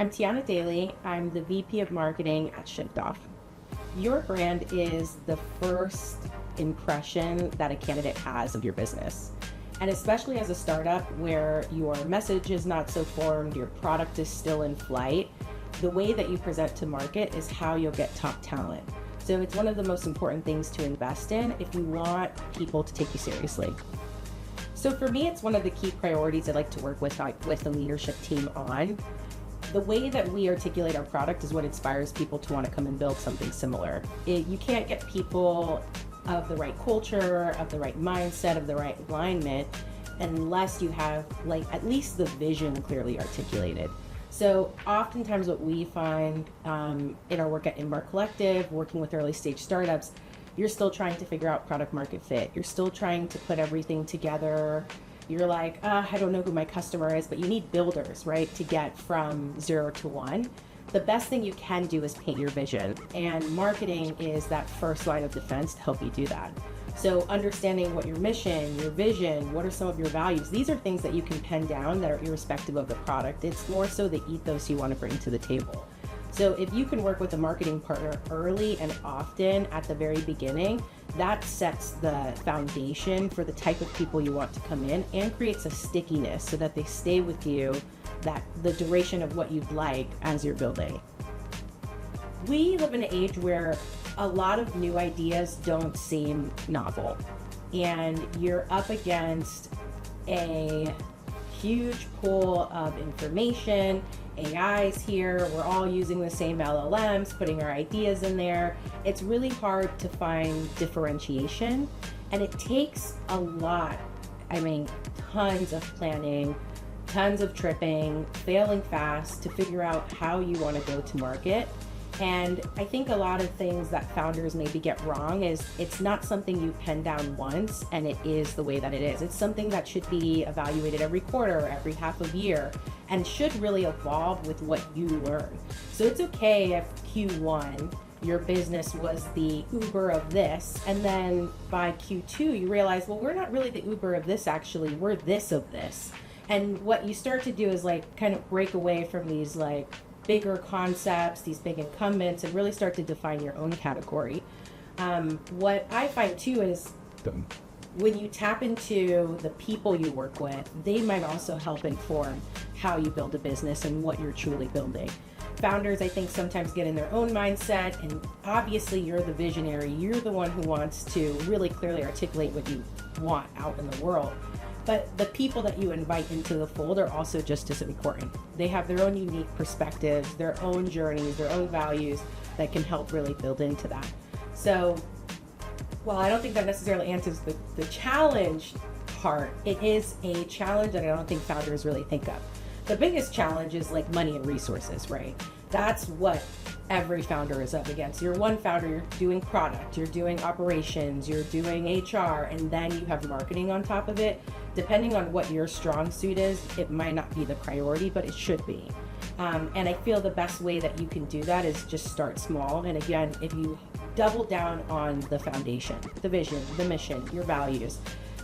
I'm Tyana Daley. I'm the VP of Marketing at Shyftoff. Your brand is the first impression that a candidate has of your business. And especially as a startup where your message is not so formed, your product is still in flight, the way that you present to market is how you'll get top talent. So it's one of the most important things to invest in if you want people to take you seriously. So for me, it's one of the key priorities I like to work with the leadership team on. The way that we articulate our product is what inspires people to want to come and build something similar. You can't get people of the right culture, of the right mindset, of the right alignment, unless you have at least the vision clearly articulated. So oftentimes what we find in our work at Inbar Collective, working with early stage startups, you're still trying to figure out product market fit. You're still trying to put everything together. You're like, I don't know who my customer is, but you need builders, right, to get from 0 to 1. The best thing you can do is paint your vision, and marketing is that first line of defense to help you do that. So understanding what your mission, your vision, what are some of your values, these are things that you can pen down that are irrespective of the product. It's more so the ethos you want to bring to the table. So if you can work with a marketing partner early and often at the very beginning, that sets the foundation for the type of people you want to come in and creates a stickiness so that they stay with you the duration of what you'd like as you're building. We live in an age where a lot of new ideas don't seem novel, and you're up against a huge pool of information. AI's here, we're all using the same LLMs, putting our ideas in there. It's really hard to find differentiation, and it takes a lot. Tons of planning, tons of tripping, failing fast to figure out how you want to go to market. And I think a lot of things that founders maybe get wrong is it's not something you pen down once and it is the way that it is. It's something that should be evaluated every quarter, every half of year, and should really evolve with what you learn. So it's okay if Q1 your business was the Uber of this, and then by Q2 you realize, well, we're not really the Uber of this, actually, we're this of this. And what you start to do is kind of break away from these bigger concepts, these big incumbents, and really start to define your own category. What I find too is when you tap into the people you work with, they might also help inform how you build a business and what you're truly building. Founders, I think, sometimes get in their own mindset, and obviously you're the visionary. You're the one who wants to really clearly articulate what you want out in the world. But the people that you invite into the fold are also just as important. They have their own unique perspectives, their own journeys, their own values that can help really build into that. So while I don't think that necessarily answers the challenge part, it is a challenge that I don't think founders really think of. The biggest challenge is money and resources, right? That's what every founder is up against. You're one founder, you're doing product, you're doing operations, you're doing HR, and then you have marketing on top of it. Depending on what your strong suit is, it might not be the priority, but it should be. And I feel the best way that you can do that is just start small. And again, if you double down on the foundation, the vision, the mission, your values,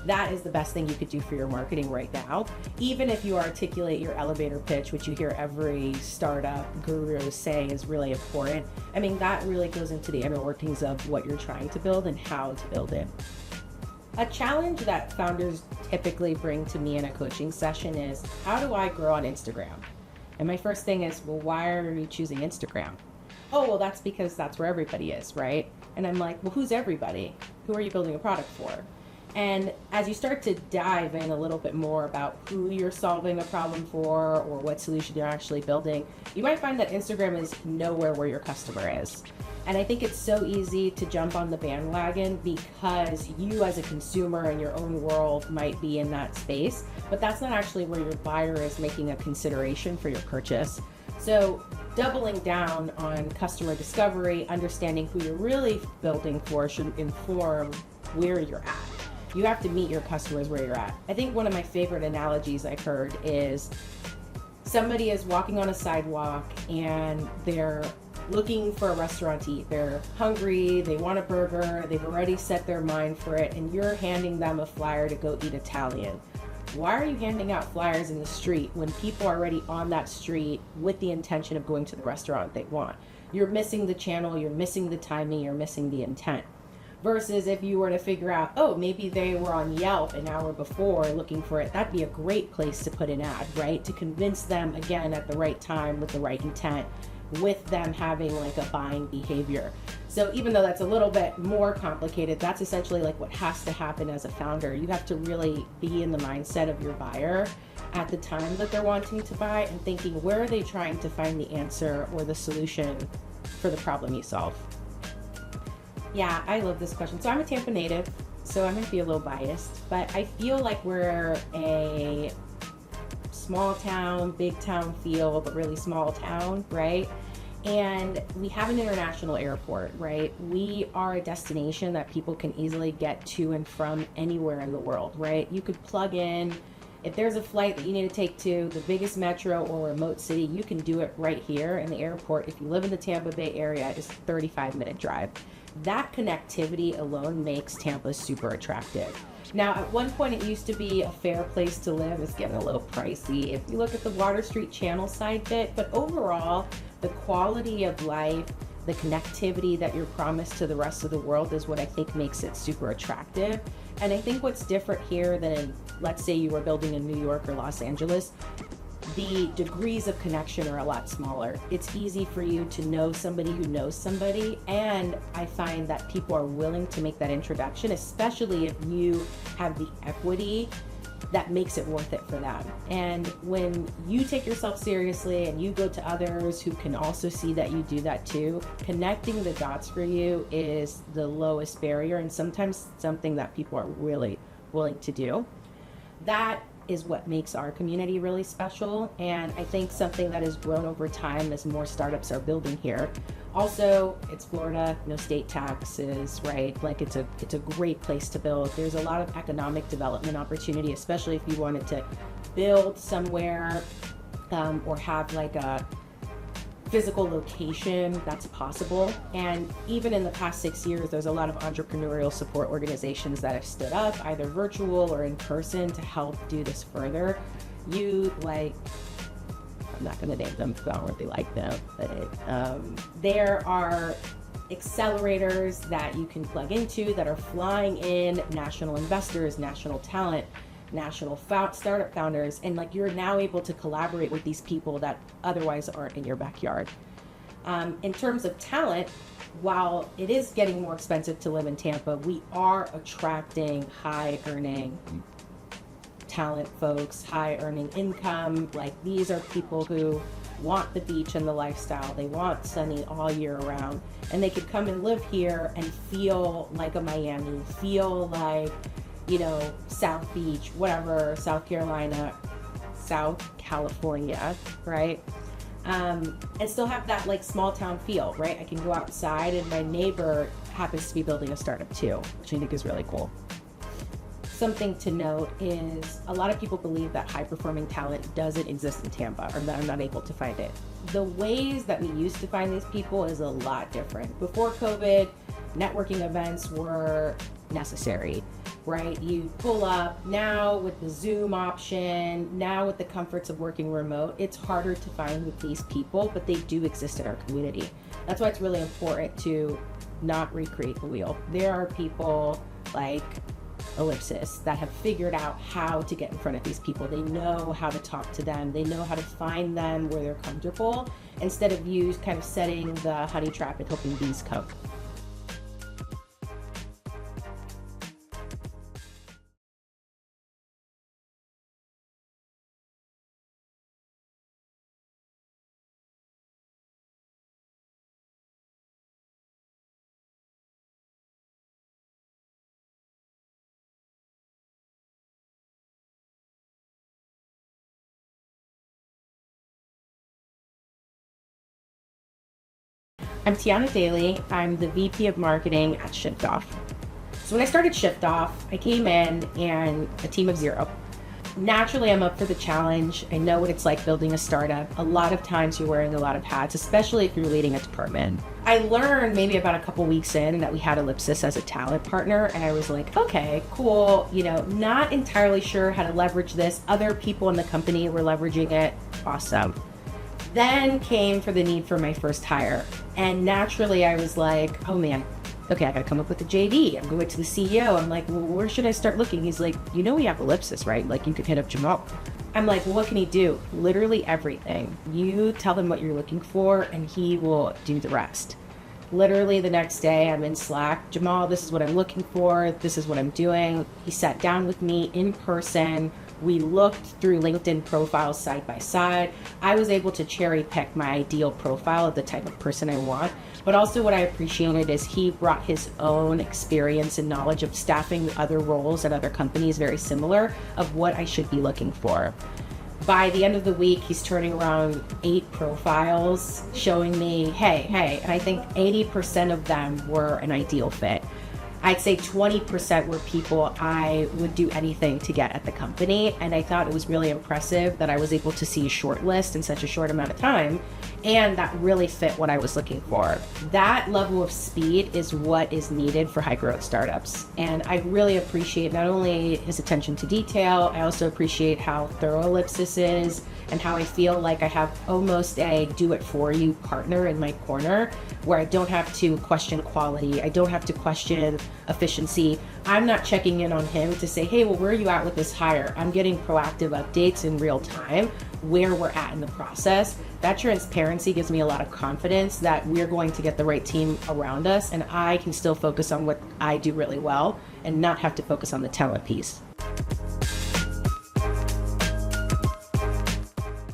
that is the best thing you could do for your marketing right now. Even if you articulate your elevator pitch, which you hear every startup guru say is really important, that really goes into the inner workings of what you're trying to build and how to build it. A challenge that founders typically bring to me in a coaching session is, how do I grow on Instagram? And my first thing is, well, why are you choosing Instagram? Oh, well, that's because that's where everybody is, right? And I'm like, well, who's everybody? Who are you building a product for? And as you start to dive in a little bit more about who you're solving a problem for or what solution you're actually building, you might find that Instagram is nowhere where your customer is. And I think it's so easy to jump on the bandwagon because you as a consumer in your own world might be in that space, but that's not actually where your buyer is making a consideration for your purchase. So doubling down on customer discovery, understanding who you're really building for should inform where you're at. You have to meet your customers where you're at. I think one of my favorite analogies I've heard is somebody is walking on a sidewalk and they're looking for a restaurant to eat. They're hungry, they want a burger, they've already set their mind for it, and you're handing them a flyer to go eat Italian. Why are you handing out flyers in the street when people are already on that street with the intention of going to the restaurant they want? You're missing the channel, you're missing the timing, you're missing the intent. Versus if you were to figure out, oh, maybe they were on Yelp an hour before looking for it, that'd be a great place to put an ad, right? To convince them again at the right time with the right intent, with them having like a buying behavior. So even though that's a little bit more complicated, that's essentially like what has to happen as a founder. You have to really be in the mindset of your buyer at the time that they're wanting to buy and thinking, where are they trying to find the answer or the solution for the problem you solve? Yeah, I love this question. So I'm a Tampa native, so I'm gonna be a little biased, but I feel like we're a small town, big town feel, but really small town, right? And we have an international airport, right? We are a destination that people can easily get to and from anywhere in the world, right? You could plug in, if there's a flight that you need to take to the biggest metro or remote city, you can do it right here in the airport. If you live in the Tampa Bay area, it's a 35-minute drive. That connectivity alone makes Tampa super attractive. Now, at one point, it used to be a fair place to live. It's getting a little pricey if you look at the Water Street Channel side bit, but overall, the quality of life, the connectivity that you're promised to the rest of the world is what I think makes it super attractive. And I think what's different here than, let's say you were building in New York or Los Angeles, the degrees of connection are a lot smaller. It's easy for you to know somebody who knows somebody, and I find that people are willing to make that introduction, especially if you have the equity that makes it worth it for them. And when you take yourself seriously and you go to others who can also see that you do that too, connecting the dots for you is the lowest barrier and sometimes something that people are really willing to do. That is what makes our community really special, and I think something that has grown over time as more startups are building here. Also, it's Florida, no state taxes, right? Like it's a great place to build. There's a lot of economic development opportunity, especially if you wanted to build somewhere or have like a physical location that's possible. And even in the past 6 years, there's a lot of entrepreneurial support organizations that have stood up, either virtual or in person, to help do this further. I'm not going to name them because I don't really like them, but there are accelerators that you can plug into that are flying in national investors, national talent, national startup founders, and like you're now able to collaborate with these people that otherwise aren't in your backyard. In terms of talent, while it is getting more expensive to live in Tampa, we are attracting high earning talent folks, high earning income. Like these are people who want the beach and the lifestyle. They want sunny all year round, and they could come and live here and feel like a Miami, feel like, you know, South Beach, whatever, South Carolina, South California, right? And still have that like small town feel, right? I can go outside and my neighbor happens to be building a startup too, which I think is really cool. Something to note is a lot of people believe that high performing talent doesn't exist in Tampa or that I'm not able to find it. The ways that we used to find these people is a lot different. Before COVID, networking events were necessary, right? You pull up. Now with the Zoom option, now with the comforts of working remote, it's harder to find with these people, but they do exist in our community. That's why it's really important to not recreate the wheel. There are people like Ellipsis that have figured out how to get in front of these people. They know how to talk to them. They know how to find them where they're comfortable instead of you kind of setting the honey trap and hoping bees come. I'm Tyana Daley. I'm the VP of Marketing at Shyftoff. So when I started Shyftoff, I came in and a team of 0. Naturally, I'm up for the challenge. I know what it's like building a startup. A lot of times you're wearing a lot of hats, especially if you're leading a department. I learned maybe about a couple weeks in that we had Ellipsis as a talent partner, and I was like, okay, cool. Not entirely sure how to leverage this. Other people in the company were leveraging it. Awesome. Then came for the need for my first hire. And naturally I was like, oh man, okay, I gotta come up with a JD. I'm going to the CEO. I'm like, well, where should I start looking? He's like, we have Ellipsis, right? Like, you could hit up Jamal. I'm like, well, what can he do? Literally everything. You tell him what you're looking for and he will do the rest. Literally the next day I'm in Slack, Jamal, this is what I'm looking for. This is what I'm doing. He sat down with me in person. We looked through LinkedIn profiles side by side. I was able to cherry pick my ideal profile of the type of person I want. But also what I appreciated is he brought his own experience and knowledge of staffing other roles at other companies very similar of what I should be looking for. By the end of the week, he's turning around 8 profiles showing me, hey, and I think 80% of them were an ideal fit. I'd say 20% were people I would do anything to get at the company. And I thought it was really impressive that I was able to see a short list in such a short amount of time. And that really fit what I was looking for. That level of speed is what is needed for high growth startups. And I really appreciate not only his attention to detail, I also appreciate how thorough Ellipsis is and how I feel like I have almost a do-it-for-you partner in my corner where I don't have to question quality. I don't have to question efficiency. I'm not checking in on him to say, hey, well, where are you at with this hire? I'm getting proactive updates in real time where we're at in the process. That transparency gives me a lot of confidence that we're going to get the right team around us and I can still focus on what I do really well and not have to focus on the talent piece.